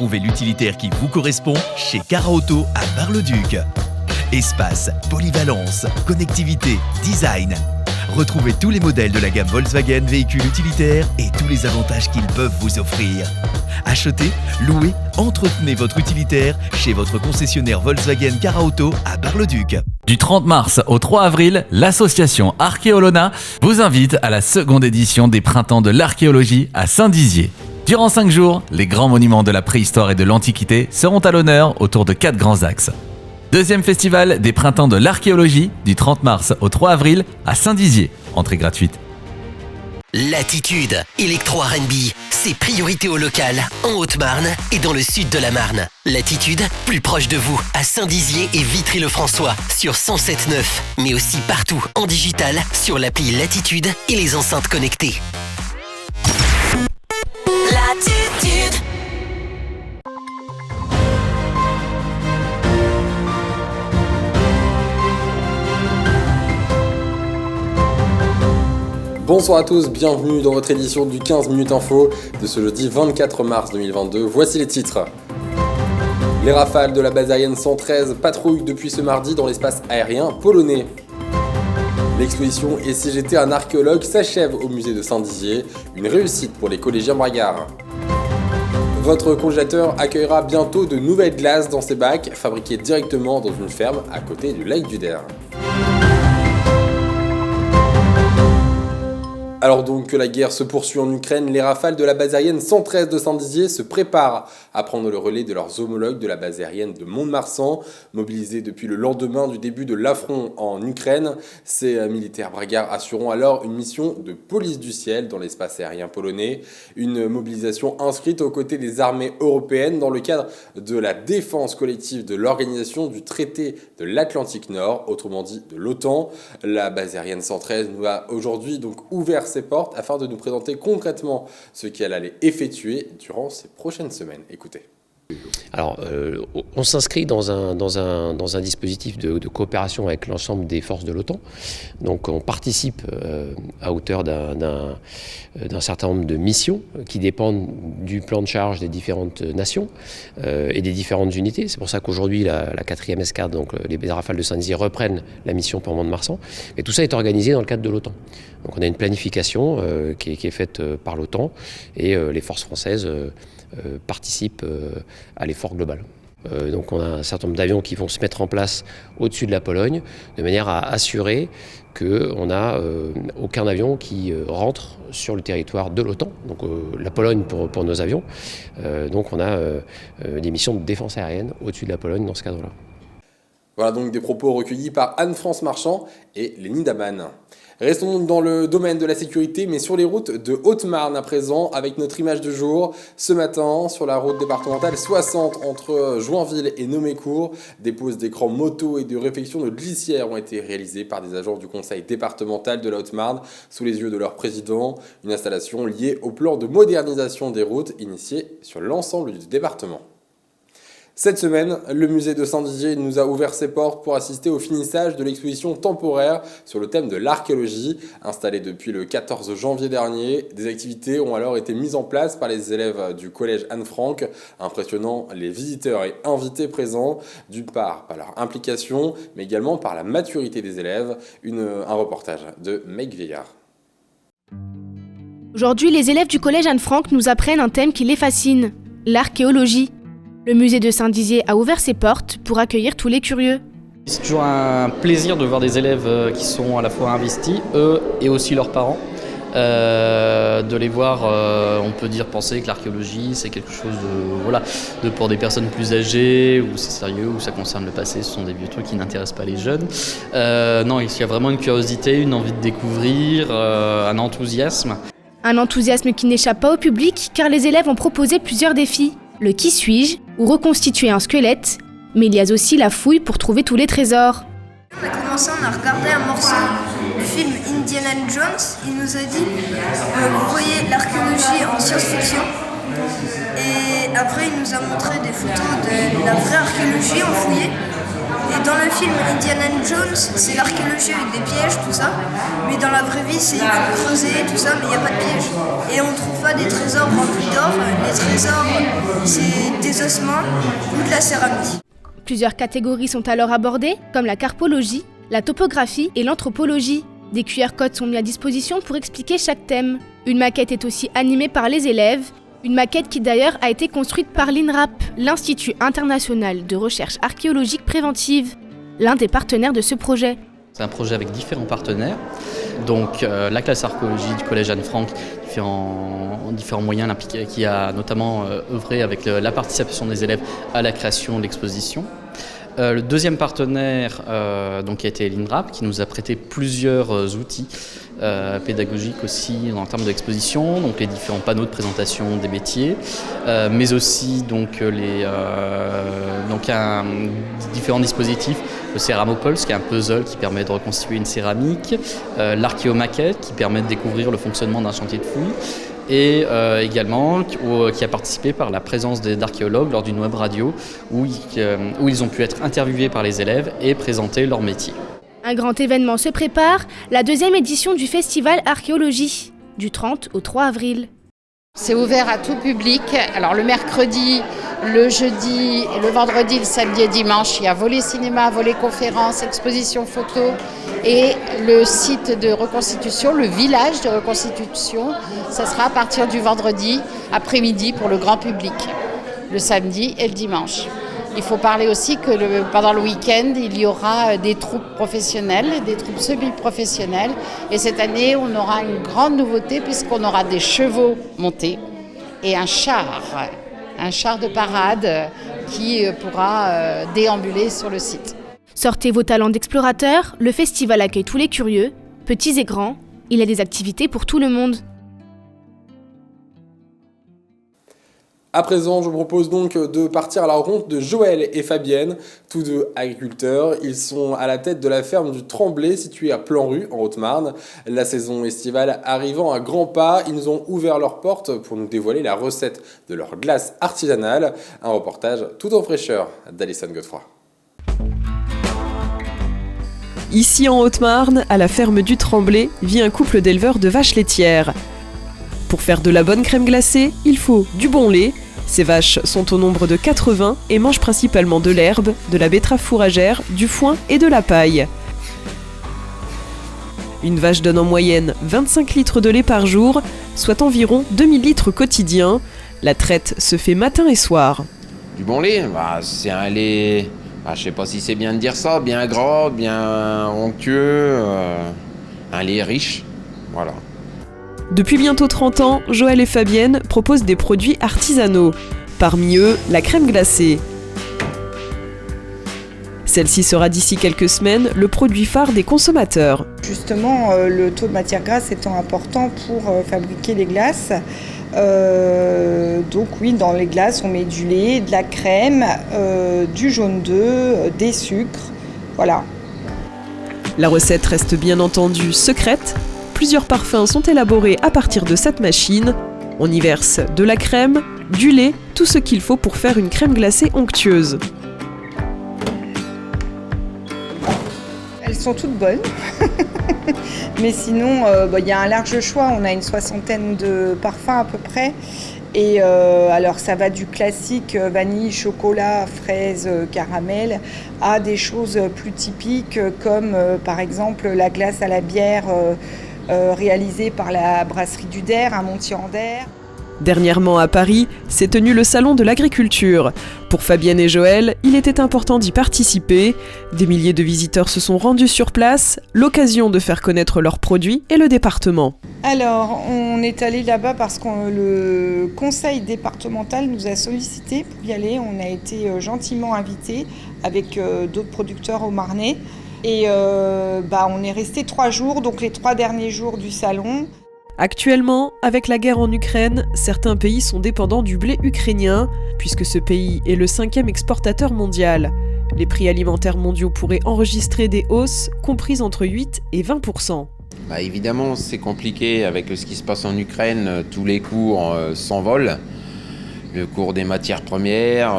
Trouvez l'utilitaire qui vous correspond chez Cara Auto à Bar-le-Duc. Espace, polyvalence, connectivité, design. Retrouvez tous les modèles de la gamme Volkswagen véhicules utilitaires et tous les avantages qu'ils peuvent vous offrir. Achetez, louez, entretenez votre utilitaire chez votre concessionnaire Volkswagen Cara Auto à Bar-le-Duc. Du 30 mars au 3 avril, l'association Archéolona vous invite à la seconde édition des Printemps de l'Archéologie à Saint-Dizier. Durant 5 jours, les grands monuments de la préhistoire et de l'Antiquité seront à l'honneur autour de 4 grands axes. Deuxième festival des Printemps de l'Archéologie du 30 mars au 3 avril à Saint-Dizier. Entrée gratuite. Latitude, électro R&B, c'est priorité au local, en Haute-Marne et dans le sud de la Marne. Latitude, plus proche de vous, à Saint-Dizier et Vitry-le-François, sur 107.9, mais aussi partout en digital, sur l'appli Latitude et les enceintes connectées. Latitude. Bonsoir à tous, bienvenue dans votre édition du 15 minutes info de ce jeudi 24 mars 2022. Voici les titres. Les rafales de la base aérienne 113 patrouillent depuis ce mardi dans l'espace aérien polonais. L'exposition « Et si j'étais un archéologue » s'achève au musée de Saint-Dizier, une réussite pour les collégiens bragards. Votre congélateur accueillera bientôt de nouvelles glaces dans ses bacs, fabriquées directement dans une ferme à côté du lac du Der. Alors donc que la guerre se poursuit en Ukraine, les rafales de la base aérienne 113 de Saint-Dizier se préparent à prendre le relais de leurs homologues de la base aérienne de Mont-de-Marsan. Mobilisés depuis le lendemain du début de l'affront en Ukraine, ces militaires bragards assureront alors une mission de police du ciel dans l'espace aérien polonais. Une mobilisation inscrite aux côtés des armées européennes dans le cadre de la défense collective de l'organisation du traité de l'Atlantique Nord, autrement dit de l'OTAN. La base aérienne 113 nous a aujourd'hui donc ouvert ses portes afin de nous présenter concrètement ce qu'elle allait effectuer durant ces prochaines semaines. Écoutez. Alors, on s'inscrit dans un dispositif de coopération avec l'ensemble des forces de l'OTAN. Donc, on participe à hauteur d'un certain nombre de missions qui dépendent du plan de charge des différentes nations et des différentes unités. C'est pour ça qu'aujourd'hui, la 4e escadre, donc les rafales de Saint-Dizier, reprennent la mission pour Mont-de-Marsan. Et tout ça est organisé dans le cadre de l'OTAN. Donc, on a une planification qui est faite par l'OTAN et les forces françaises participent à l'effort global. Donc on a un certain nombre d'avions qui vont se mettre en place au-dessus de la Pologne de manière à assurer qu'on n'a aucun avion qui rentre sur le territoire de l'OTAN, donc la Pologne pour nos avions. Donc on a des missions de défense aérienne au-dessus de la Pologne dans ce cadre-là. Voilà donc des propos recueillis par Anne-France Marchand et Lénie Daman. Restons dans le domaine de la sécurité, mais sur les routes de Haute-Marne à présent, avec notre image du jour. Ce matin, sur la route départementale 60 entre Joinville et Nomécourt, des poses d'écrans moto et de réfection de glissières ont été réalisées par des agents du conseil départemental de la Haute-Marne sous les yeux de leur président. Une installation liée au plan de modernisation des routes initié sur l'ensemble du département. Cette semaine, le musée de Saint-Dizier nous a ouvert ses portes pour assister au finissage de l'exposition temporaire sur le thème de l'archéologie. Installée depuis le 14 janvier dernier, des activités ont alors été mises en place par les élèves du collège Anne-Franck, impressionnant les visiteurs et invités présents, d'une part par leur implication, mais également par la maturité des élèves. Un reportage de Meg Vieillard. Aujourd'hui, les élèves du collège Anne-Franck nous apprennent un thème qui les fascine, l'archéologie. Le musée de Saint-Dizier a ouvert ses portes pour accueillir tous les curieux. C'est toujours un plaisir de voir des élèves qui sont à la fois investis, eux et aussi leurs parents. De les voir, on peut penser que l'archéologie c'est quelque chose de pour des personnes plus âgées, où c'est sérieux, où ça concerne le passé, ce sont des vieux trucs qui n'intéressent pas les jeunes. Non, il y a vraiment une curiosité, une envie de découvrir, un enthousiasme. Un enthousiasme qui n'échappe pas au public car les élèves ont proposé plusieurs défis. Le qui suis-je, ou reconstituer un squelette, mais il y a aussi la fouille pour trouver tous les trésors. On a commencé, on a regardé un morceau du film Indiana Jones, il nous a dit vous voyez l'archéologie en science-fiction, et après il nous a montré des photos de la vraie archéologie en fouillée. Et dans le film Indiana Jones, c'est l'archéologie avec des pièges, tout ça. Mais dans la vraie vie, c'est il faut creuser, tout ça, mais il n'y a pas de piège. Et on ne trouve pas des trésors remplis d'or. Les trésors, c'est des des ossements ou de la céramique. Plusieurs catégories sont alors abordées, comme la carpologie, la topographie et l'anthropologie. Des QR codes sont mis à disposition pour expliquer chaque thème. Une maquette est aussi animée par les élèves, une maquette qui d'ailleurs a été construite par l'INRAP, l'Institut international de recherche archéologique préventive, l'un des partenaires de ce projet. C'est un projet avec différents partenaires, donc la classe archéologie du collège Anne-Franck, différents moyens impliqués, qui a notamment œuvré avec la participation des élèves à la création de l'exposition. Le deuxième partenaire donc, qui a été l'INRAP, qui nous a prêté plusieurs outils pédagogiques aussi en termes d'exposition, donc les différents panneaux de présentation des métiers, mais aussi donc, différents dispositifs, le Céramopulse, qui est un puzzle qui permet de reconstituer une céramique, l'archéomaquette, qui permet de découvrir le fonctionnement d'un chantier de fouilles, et également qui a participé par la présence d'archéologues lors d'une web radio où ils ont pu être interviewés par les élèves et présenter leur métier. Un grand événement se prépare, la 2e édition du festival Archéologie, du 30 au 3 avril. C'est ouvert à tout public. Alors le mercredi, le jeudi, le vendredi, le samedi et dimanche, il y a volet cinéma, volet conférence, exposition photo et le site de reconstitution, le village de reconstitution, ça sera à partir du vendredi après-midi pour le grand public, le samedi et le dimanche. Il faut parler aussi que pendant le week-end, il y aura des troupes professionnelles, des troupes semi-professionnelles. Et cette année, on aura une grande nouveauté puisqu'on aura des chevaux montés et un char de parade qui pourra déambuler sur le site. Sortez vos talents d'explorateurs, le festival accueille tous les curieux, petits et grands. Il y a des activités pour tout le monde. À présent, je vous propose donc de partir à la rencontre de Joël et Fabienne, tous deux agriculteurs. Ils sont à la tête de la ferme du Tremblay, située à Plan-Rue, en Haute-Marne. La saison estivale arrivant à grands pas, ils nous ont ouvert leurs portes pour nous dévoiler la recette de leur glace artisanale. Un reportage tout en fraîcheur d'Alison Godefroy. Ici en Haute-Marne, à la ferme du Tremblay, vit un couple d'éleveurs de vaches laitières. Pour faire de la bonne crème glacée, il faut du bon lait. Ces vaches sont au nombre de 80 et mangent principalement de l'herbe, de la betterave fourragère, du foin et de la paille. Une vache donne en moyenne 25 litres de lait par jour, soit environ 2000 litres quotidiens. La traite se fait matin et soir. Du bon lait, c'est un lait, je sais pas si c'est bien de dire ça, bien gras, bien onctueux, un lait riche, voilà. Depuis bientôt 30 ans, Joël et Fabienne proposent des produits artisanaux. Parmi eux, la crème glacée. Celle-ci sera d'ici quelques semaines le produit phare des consommateurs. Justement, le taux de matière grasse étant important pour fabriquer les glaces. Donc oui, dans les glaces, on met du lait, de la crème, du jaune d'œuf, des sucres, voilà. La recette reste bien entendu secrète. Plusieurs parfums sont élaborés à partir de cette machine. On y verse de la crème, du lait, tout ce qu'il faut pour faire une crème glacée onctueuse. Elles sont toutes bonnes, mais sinon y a un large choix. On a une 60aine de parfums à peu près. Et alors ça va du classique vanille, chocolat, fraise, caramel à des choses plus typiques comme par exemple la glace à la bière réalisée par la brasserie du Der, à Montier-en-Der. Dernièrement à Paris, s'est tenu le salon de l'agriculture. Pour Fabienne et Joël, il était important d'y participer. Des milliers de visiteurs se sont rendus sur place, l'occasion de faire connaître leurs produits et le département. Alors, on est allé là-bas parce que le conseil départemental nous a sollicité pour y aller. On a été gentiment invités avec d'autres producteurs au Marnais. Et on est resté 3 jours, donc les 3 derniers jours du salon. Actuellement, avec la guerre en Ukraine, certains pays sont dépendants du blé ukrainien, puisque ce pays est le 5e exportateur mondial. Les prix alimentaires mondiaux pourraient enregistrer des hausses comprises entre 8 et 20%. Évidemment, c'est compliqué avec ce qui se passe en Ukraine, tous les cours s'envolent. Le cours des matières premières,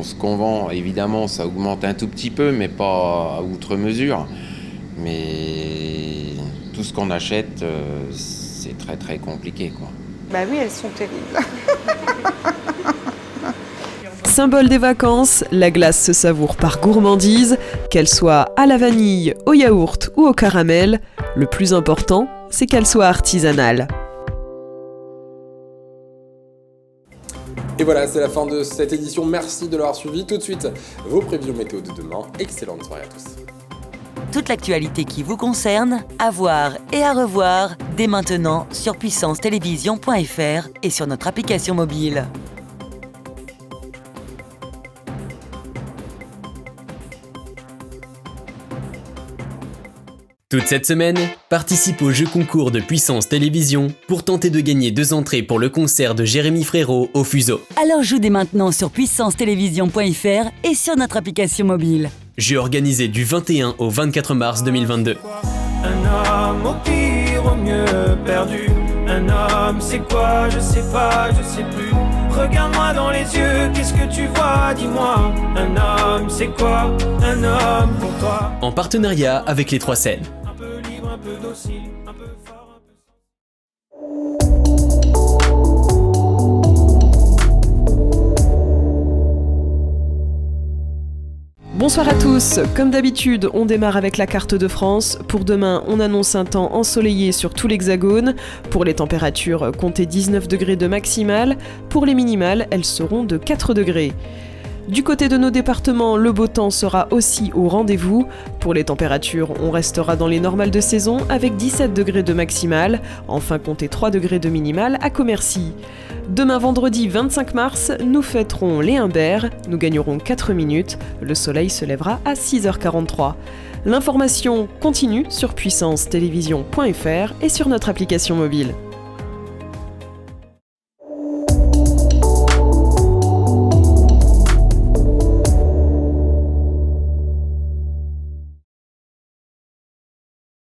ce qu'on vend, évidemment, ça augmente un tout petit peu, mais pas à outre mesure. Mais tout ce qu'on achète, c'est très très compliqué, quoi. Oui, elles sont terribles. Symbole des vacances, la glace se savoure par gourmandise, qu'elle soit à la vanille, au yaourt ou au caramel. Le plus important, c'est qu'elle soit artisanale. Et voilà, c'est la fin de cette édition. Merci de l'avoir suivi. Tout de suite, vos prévisions météo de demain. Excellente soirée à tous. Toute l'actualité qui vous concerne, à voir et à revoir dès maintenant sur puissancetelevision.fr et sur notre application mobile. Toute cette semaine, participe au jeu concours de Puissance Télévision pour tenter de gagner 2 entrées pour le concert de Jérémy Frérot au Fuseau. Alors joue dès maintenant sur puissancetelevision.fr et sur notre application mobile. Jeu organisé du 21 au 24 mars 2022. Un homme au pire, au mieux perdu. Un homme, c'est quoi? Je sais pas, je sais plus. Regarde-moi dans les yeux, qu'est-ce que tu vois? Dis-moi. Un homme, c'est quoi? Un homme pour toi. En partenariat avec les 3 scènes. Un peu libre, un peu docile, un peu fort, un peu... Bonsoir à tous, comme d'habitude on démarre avec la carte de France. Pour demain on annonce un temps ensoleillé sur tout l'hexagone. Pour les températures, comptez 19 degrés de maximale. Pour les minimales, elles seront de 4 degrés. Du côté de nos départements, le beau temps sera aussi au rendez-vous. Pour les températures, on restera dans les normales de saison avec 17 degrés de maximale. Enfin, comptez 3 degrés de minimale à Commercy. Demain vendredi 25 mars, nous fêterons les Humbert. Nous gagnerons 4 minutes. Le soleil se lèvera à 6h43. L'information continue sur puissancetelevision.fr et sur notre application mobile.